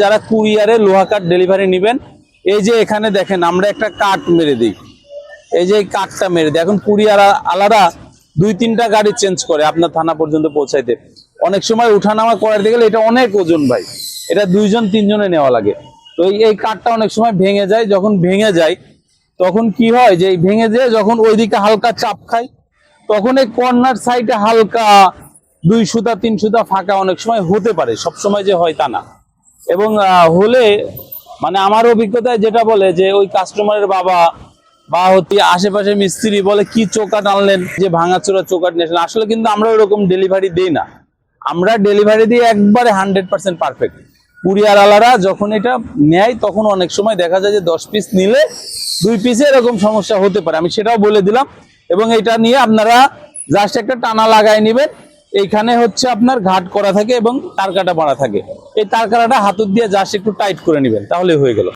যারা কুরিয়ারে লোহা কাঠ ডেলিভারি নেবেন, এই যে এখানে দেখেন আমরা একটা কাঠ মেরে দিই, এই যে এই কাঠটা মেরে দিই। এখন কুরিয়ার আলাদা 2-3টা গাড়ি চেঞ্জ করে আপনার থানা পর্যন্ত পৌঁছাইতে। অনেক সময় উঠানামা করাতে গেলে এটা অনেক ওজন ভাই, এটা 2-3 জনে নেওয়া লাগে। তো এই কাঠটা অনেক সময় ভেঙে যায়। যখন ভেঙে যায় তখন কি হয় যে ভেঙে যায় যখন ওইদিকে হালকা চাপ খায়, তখন এই কর্নার সাইডে হালকা 2 সুতা 3 সুতা ফাঁকা অনেক সময় হতে পারে, সব সময় যে হয় তা না। এবং হলে মানে আমার অভিজ্ঞতায় যেটা বলে যে ওই কাস্টমারের বাবা বা হচ্ছে আশেপাশে মিস্ত্রি বলে কি চৌকাঠ আনলেন, যে ভাঙাচোরা চৌকাঠ নিয়েছিলেন। আসলে কিন্তু আমরা ওইরকম ডেলিভারি দিই না, আমরা ডেলিভারি দিই একবারে 100% পারফেক্ট। কুরিয়ার আলারা যখন এটা নেয় তখন অনেক সময় দেখা যায় যে 10 পিস নিলে 2 পিসে এরকম সমস্যা হতে পারে, আমি সেটাও বলে দিলাম। এবং এটা নিয়ে আপনারা জাস্ট একটা টানা লাগাই নেবেন। এইখানে হচ্ছে আপনার ঘাট করা থাকে এবং তার কাটা মারা থাকে, এই তার কাটাটা হাতুর দিয়ে জাস্ট একটু টাইট করে নেবেন, তাহলে হয়ে গেল।